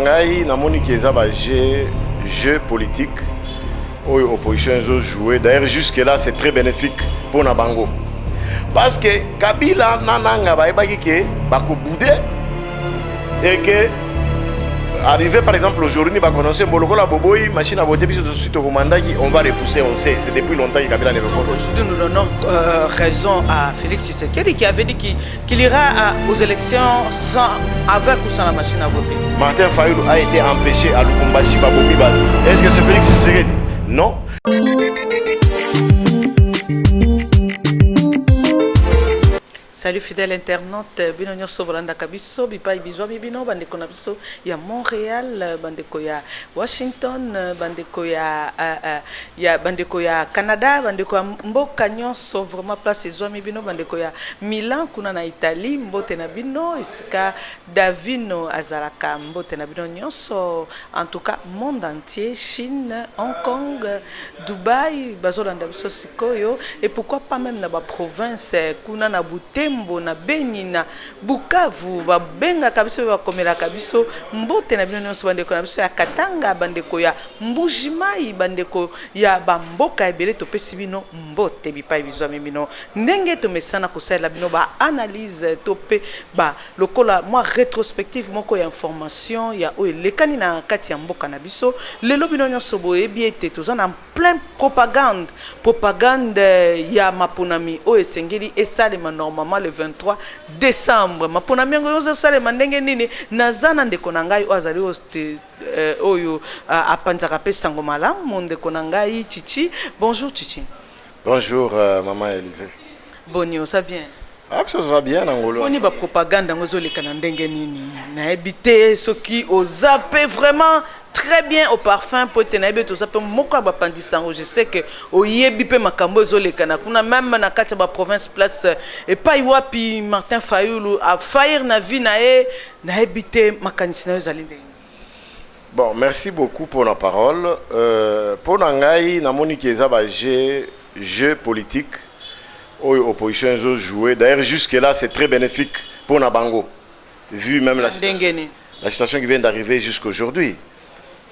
Nangai, namoni keza ba jeu politique où l'opposition a joué. D'ailleurs, jusque-là, c'est très bénéfique pour Nabango. Parce que Kabila nananga ba ebaki ke bako boudé et que arrivé par exemple aujourd'hui, va connaître Boloko la Boboï, machine à voter, puis suite au mandat, on va repousser, on sait. C'est depuis longtemps que Kabila n'est pas fort. Aujourd'hui, nous donnons raison à Félix Tshisekedi qui avait dit qu'il ira aux élections avec ou sans la machine à voter. Martin Fayoulou a été empêché à Lubumbashi, Babobi Badou. Est-ce que c'est Félix Tshisekedi? Non. Salut fidèle internaute, binonyo sobranda kabiso, bipai bizwa bibino, bandeko na biso ya Montréal, bandeko ya Washington, bandeko ya bandeko ya Canada, bandeko ya mboka nyonso, vraiment place ezwa bibino, bandeko ya Milan kuna na Italie, mbote na bino, iska Davino azaraka mbote na bino nyonso, en tout cas monde entier, Chine, Hong Kong, Dubaï, bazolanda biso sikoyo, et pourquoi pas même na ba province kuna na Butembo na Beni na Bukavu babenga kabiso bakomela kabiso mbote na bino nyonso bandeko na biso ya Katanga bandeko ya Mbujimai bandeko ya bamboka ebele topesi bino mbote bipai bizwa bino ndenge tomesana kosala bino ba analyse topé ba lokola moi rétrospective moko ya information ya o lekani na kati ya mboka na biso lelo bino nyonso boyebi ete tozana plein propagande ya maponami o esengeli esalema normalement le 23 décembre. Maponami yango yozo salema ndenge nini nazana ndeko na ngai azali oyo apanzaka pe sango malamu ndeko na ngai Chichi. Bonjour Chichi. Bonjour maman Élisée. Bonjour, ça bien. Ah, ça va bien Angolo. On y va propagande ngozo le kanandenge nini. Na ebité soki ozape vraiment très bien au parfum pour tenir tout ça peut moko ba pandisango. Je sais que au yebi pe makambo zo le kana kuna même na kati ba province place et pas iwapi Martin Fayoulou a faillir na vie na e na ebité makanisina zalinde. Bon, merci beaucoup pour la parole. Pour Nangai, namoni keza ba jeu politique où l'opposition a joué. D'ailleurs, jusque-là, c'est très bénéfique pour Nabango, vu même la situation qui vient d'arriver jusqu'aujourd'hui.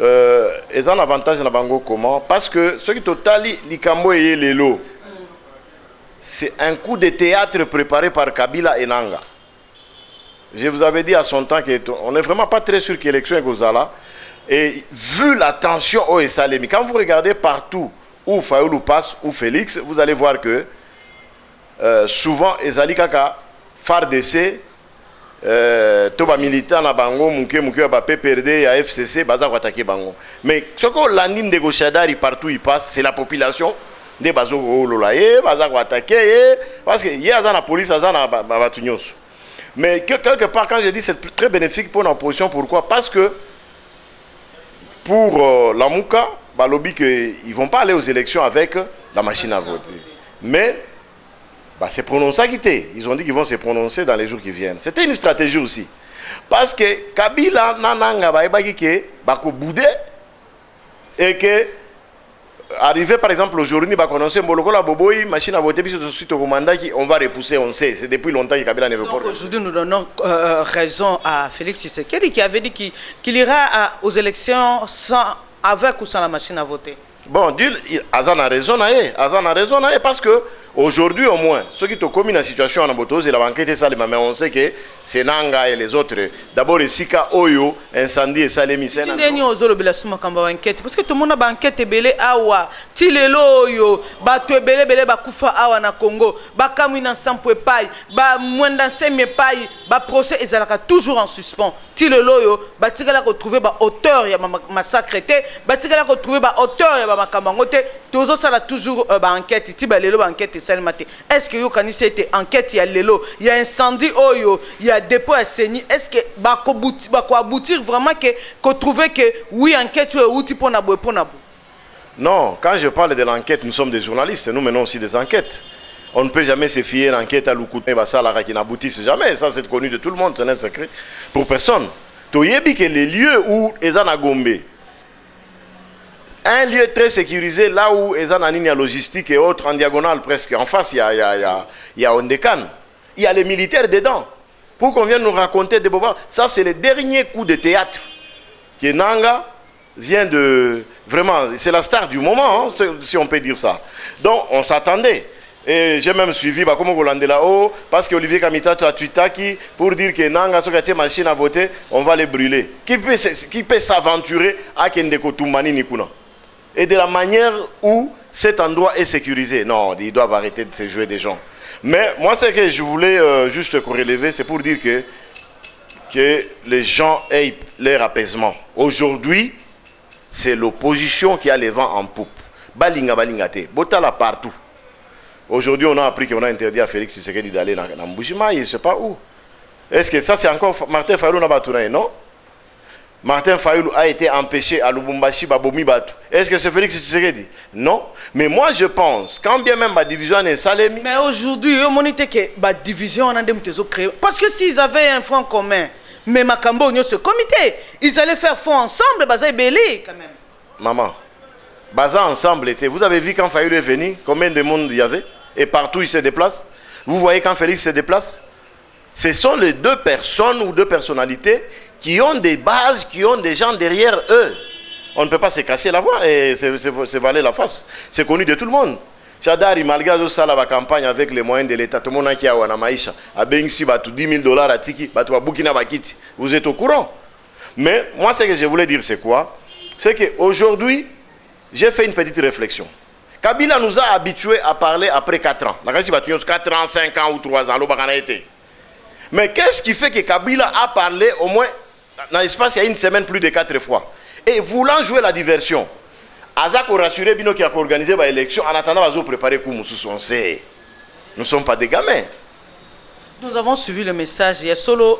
Et un avantage de Nabango comment? Parce que ce qui totali Likambo et Lelo, c'est un coup de théâtre préparé par Kabila et Nanga. Je vous avais dit à son temps qu'on n'est vraiment pas très sûr que l'élection est Gozala. Et vu la tension au Salemi, quand vous regardez partout où Fayoulou passe, ou Félix, vous allez voir que souvent, Ezali Kaka, FARDC, Toba militant na bango, mouke ba PPRD, ya FCC, baza ko attaquer bango. Mais ce que l'anime de Gochadari partout il passe, c'est la population de bazo lolaye, baza ko attaquer parce que y a la police, azana batunyos. Mais quelque part quand je dis c'est très bénéfique pour l'opposition, pourquoi? Parce que pour la Mouka, balobi que ils vont pas aller aux élections avec la machine à voter. Mais bah, c'est prononcé à quitter. Ils ont dit qu'ils vont se prononcer dans les jours qui viennent. C'était une stratégie aussi. Parce que Kabila nananga ba ebaki ke bako boudé et que arrivé par exemple aujourd'hui va connaître Boloko la Boboï, machine à voter puis suite au mandat on va repousser, on sait. C'est depuis longtemps que Kabila n'est pas fort. Aujourd'hui nous donnons raison à Félix Tshisekedi qui avait dit qu'il ira aux élections avec ou sans la machine à voter. Bon, Azan a raison, parce que aujourd'hui au moins, ceux qui ont commis la situation en Abotos et la banquette et ça, mais on sait que c'est Nanga et les autres. D'abord, Sika Oyo, incendie et Salemi. Parce que tout le monde a enquête et belé awa. Tilelo Oyo, Batu belé belé bakufa awa na Congo. Bakamina Sampwe Pai, ba Mwenda Semye Pai, ba procès et ça toujours en suspens. Tilelo Oyo, Batigala retrouvé ba auteur ya massacre té, Batigala retrouvé ba auteur ya makamangote. Tozo ça toujours ba enquête, Tiba lelo ba enquête. Est-ce que vous avez été enquête, il y a l'élo, il y a incendie, il y a dépôt à Séni. Est-ce que va aboutir vraiment que trouver que oui, enquête, outil pour nabo. Non, quand je parle de l'enquête, nous sommes des journalistes, nous menons aussi des enquêtes. On ne peut jamais se fier à l'enquête à l'Oukoutne, qui n'aboutissent jamais. Ça, c'est connu de tout le monde, c'est un secret pour personne. Toyebi que les lieux où Ezana Gombe, un lieu très sécurisé, là où ils ont la logistique et autres, en diagonale presque. En face, il y a Ondekan. Il y a les militaires dedans. Pour qu'on vienne nous raconter des bobas. Ça, c'est le dernier coup de théâtre que Nanga vient de... Vraiment, c'est la star du moment, hein, si on peut dire ça. Donc, on s'attendait. Et j'ai même suivi, comme on l'a dit là-haut, parce qu'Olivier Kamitato a tweeté pour dire que Nanga, si on a machine à voter, on va les brûler. Qui peut s'aventurer à Kendeko Toumani Nikuna? Et de la manière où cet endroit est sécurisé. Non, ils doivent arrêter de se jouer des gens. Mais moi, ce que je voulais juste corréler, c'est pour dire que les gens aient leur apaisement. Aujourd'hui, c'est l'opposition qui a les vents en poupe. Balinga, balingate, botala partout. Aujourd'hui, on a appris qu'on a interdit à Félix Tshisekedi d'aller dans Mbushima, je ne sais pas où. Est-ce que ça, c'est encore Martin Fayulu Nabatounaï, non? Martin Fayulu a été empêché à Lubumbashi, Babomi Batu. Est-ce que c'est Félix Tshisekedi? Non. Mais moi, je pense, quand bien même ma division est Salemi... Mais aujourd'hui, on a dit que la division a été créée. Parce que s'ils avaient un front commun, mais Makambo, ce comité, ils allaient faire front ensemble, Baza et Belé, quand même. Maman, Baza ensemble était... Vous avez vu quand Fayulu est venu, combien de monde il y avait? Et partout, il se déplace. Vous voyez quand Félix se déplace? Ce sont les deux personnes ou deux personnalités qui ont des bases, qui ont des gens derrière eux. On ne peut pas se cacher la voix et se valer la face. C'est connu de tout le monde. Chadari, malgré la campagne avec les moyens de l'État, tout le monde qui a un maïcha, a Bengsi, 10 000 $ à Tiki, à Burkina Bakiti. Vous êtes au courant. Mais moi, ce que je voulais dire, c'est quoi? C'est qu'aujourd'hui, j'ai fait une petite réflexion. Kabila nous a habitués à parler après 4 ans. 4 ans, 5 ans ou 3 ans, mais qu'est-ce qui fait que Kabila a parlé au moins, dans l'espace, il y a une semaine, plus de 4 fois? Et voulant jouer la diversion, Azak a rassuré Bino qui a organisé l'élection en attendant à préparer Koumoussou. On sait. Nous ne sommes pas des gamins. Nous avons suivi le message. Il y a solo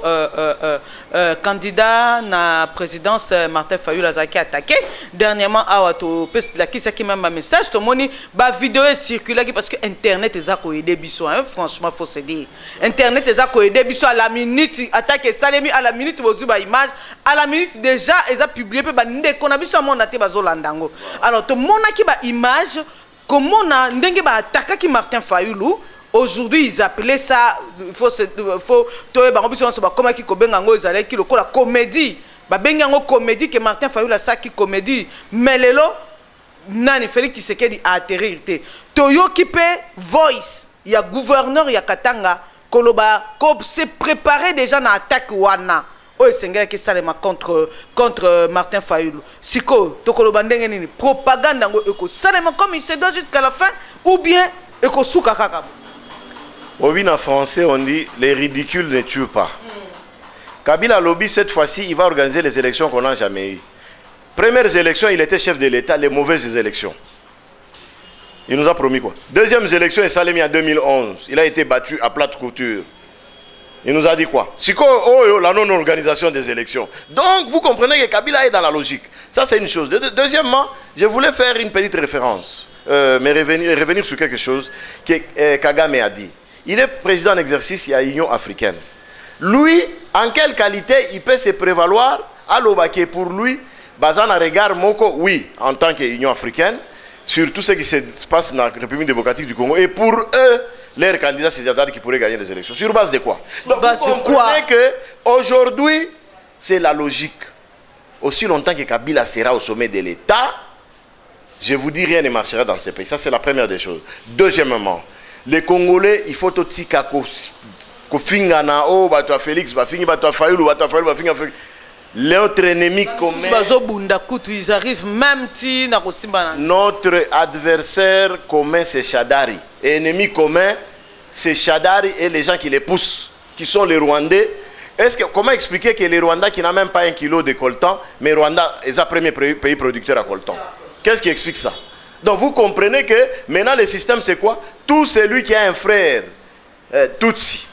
candidat à la présidence Martin Fayulu qui a attaqué. Dernièrement, qui a même un message. Tout le monde a vidéo circulée parce que Internet est aidé biso. Franchement, il faut se dire. Internet est aidé biso à la minute. Attaque Salemi à la minute. Vous avez image. À la minute déjà, ils ont publié. Alors, tout le monde a qui image. Comment on a attaqué Martin Fayulu. Aujourd'hui, ils appelaient ça, il faut comment la comédie. Comédie que Martin Fayulu a ça qui comédie. Mais le lot, Nani Félix Tshisekedi a atterri. Toyo qui peut voice, il y a gouverneur, il y a Katanga, Koloba, s'est préparé déjà dans l'attaque Wana. Oh, c'est qui ça contre Martin Fayulu. Siko, Tokoloba Ndengeni, propagande, comme il se doit jusqu'à la fin, ou bien, Eko Souka Kakabo. Oui, en français, on dit les ridicules ne tuent pas. Kabila Lobby, cette fois-ci, il va organiser les élections qu'on n'a jamais eues. Premières élections, il était chef de l'État, les mauvaises élections. Il nous a promis quoi? Deuxième élection, il s'est mis en 2011. Il a été battu à plate couture. Il nous a dit quoi? La non-organisation des élections. Donc, vous comprenez que Kabila est dans la logique. Ça, c'est une chose. Deuxièmement, je voulais faire une petite référence, mais revenir sur quelque chose que Kagame a dit. Il est président en exercice, il y a l'Union africaine. Lui, en quelle qualité il peut se prévaloir à l'Obaké pour lui, basant un regard Moko, oui, en tant qu'Union africaine, sur tout ce qui se passe dans la République démocratique du Congo. Et pour eux, leurs candidats, c'est Zadar qui pourraient gagner les élections. Sur base de quoi? Donc, vous comprenez qu'aujourd'hui, c'est la logique. Aussi longtemps que Kabila sera au sommet de l'État, je vous dis, rien ne marchera dans ce pays. Ça, c'est la première des choses. Deuxièmement, les Congolais, il faut aussi Félix, l'autre ennemi commun. Ils arrivent même Notre adversaire commun, c'est Chadari. Et ennemi commun, c'est Chadari et les gens qui les poussent, qui sont les Rwandais. Comment expliquer que les Rwandais qui n'ont même pas 1 kilo de coltan, mais Rwanda est le premier pays producteur à coltan? Qu'est-ce qui explique ça? Donc vous comprenez que maintenant le système c'est quoi? Tout celui qui a un frère Tutsi,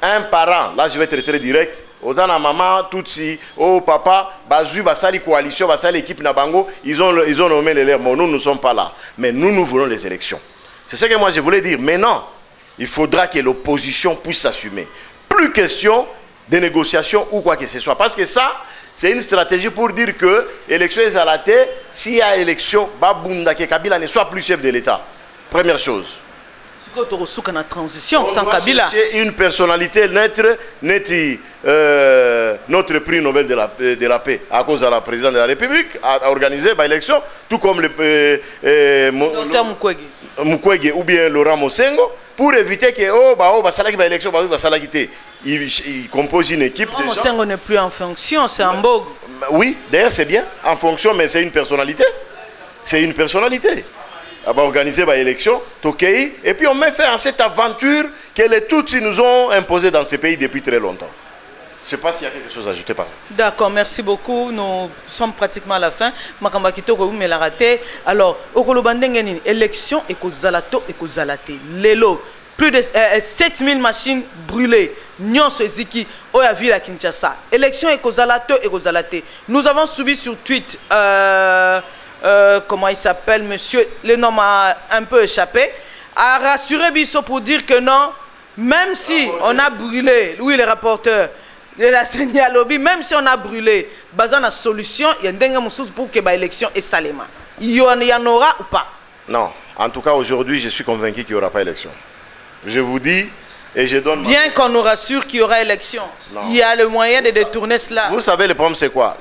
un parent, là je vais être très direct, Odana maman, Tutsi, oh papa, Bazu, Basali coalition, Basali équipe Nabango, ils ont nommé les leurs. Nous ne sommes pas là. Mais nous voulons les élections. C'est ce que moi je voulais dire. Maintenant, il faudra que l'opposition puisse s'assumer. Plus question de négociations ou quoi que ce soit. Parce que ça, c'est une stratégie pour dire que l'élection est arrêtée. S'il y a élection, Babunda, que Kabila ne soit plus chef de l'État. Première chose. Transition sans Kabila. Une personnalité neutre, notre prix Nobel de la paix à cause de la présidente de la République a organisé l'élection, tout comme le Mukwege ou bien Laurent Mosengo, pour éviter que l'élection il compose une équipe. Laurent Mosengo n'est plus en fonction, c'est en vogue. Oui, d'ailleurs c'est bien, en fonction, mais c'est une personnalité. C'est une personnalité. On va organiser l'élection, et puis on met fin à cette aventure que les Tutsis nous ont imposée dans ce pays depuis très longtemps. Je ne sais pas s'il y a quelque chose à ajouter par là. D'accord, merci beaucoup. Nous sommes pratiquement à la fin. Makamba kitoko mais la raté. Alors, Okolobandengeni, élection et Kozalato et Kozalate. Lelo, plus de 7000 machines brûlées. Nyon Seziki, Oya Villa Kinshasa. Élection et Kozalato et Kozalate. Nous avons subi sur Twitter. Comment il s'appelle, monsieur, le nom m'a un peu échappé, a rassuré Bisso pour dire que non, même si on a brûlé, oui, le rapporteur de la Seigneur Lobby, même si on a brûlé, basant la solution, il y a une dingue pour que l'élection est saléma. Il y en aura ou pas? Non, en tout cas aujourd'hui, je suis convaincu qu'il n'y aura pas élection. Je vous dis, et je donne... Bien qu'on nous rassure qu'il y aura élection, non. Il y a le moyen de détourner cela. Vous savez, le problème c'est quoi?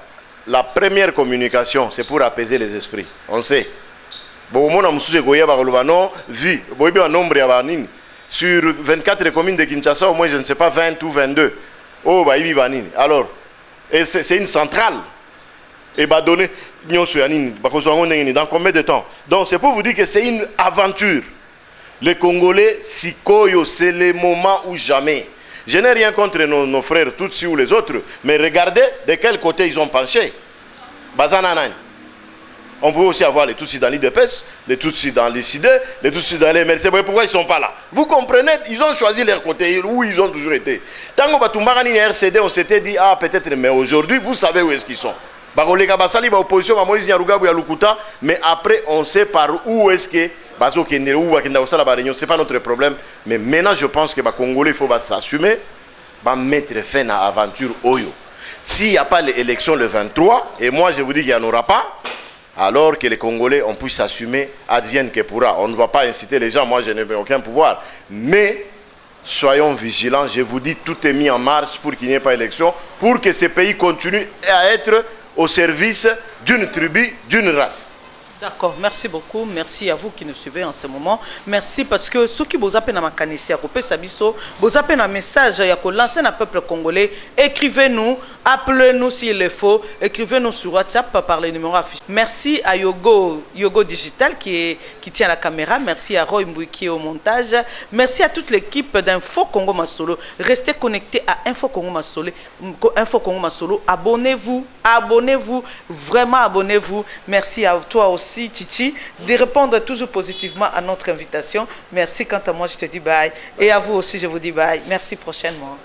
La première communication, c'est pour apaiser les esprits. On sait. Sur 24 communes de Kinshasa, au moins, je ne sais pas, 20 ou 22. Alors, c'est une centrale. Et dans combien de temps? Donc, c'est pour vous dire que c'est une aventure. Les Congolais, Sikoyo, c'est le moment ou jamais. Je n'ai rien contre nos frères Tutsis ou les autres, mais regardez de quel côté ils ont penché. Bazananan. On peut aussi avoir les Tutsis dans l'IDPS, les Tutsis dans les CIDE, les Tutsis dans les MLC. Pourquoi ils ne sont pas là? Vous comprenez? Ils ont choisi leur côté, où ils ont toujours été. Tant que Batumbarani et RCD, on s'était dit, ah peut-être, mais aujourd'hui, vous savez où est-ce qu'ils sont. Mais après, on sait par où est-ce que c'est pas notre problème. Mais maintenant, je pense que les Congolais, il faut s'assumer, mettre fin à l'aventure Oyo. S'il n'y a pas l'élection le 23, et moi je vous dis qu'il n'y en aura pas, alors que les Congolais, on puisse s'assumer, advienne que pourra. On ne va pas inciter les gens, moi je n'ai aucun pouvoir. Mais soyons vigilants, je vous dis, tout est mis en marche pour qu'il n'y ait pas d'élection, pour que ce pays continue à être au service d'une tribu, d'une race. D'accord, merci beaucoup. Merci à vous qui nous suivez en ce moment. Merci parce que ceux qui vous appellent à ma canisse, vous appellent un message à lancer un peuple congolais. Écrivez-nous, appelez-nous s'il le faut. Écrivez-nous sur WhatsApp par les numéros affichés. Merci à Yogo Digital qui tient la caméra. Merci à Roy Mbouy qui est au montage. Merci à toute l'équipe d'Info Congo Masolo. Restez connectés à Info Congo Masolo. Info Congo Masolo. Abonnez-vous, abonnez-vous, vraiment abonnez-vous. Merci à toi aussi. Titi, de répondre toujours positivement à notre invitation. Merci. Quant à moi, je te dis bye. Et à vous aussi, je vous dis bye. Merci prochainement.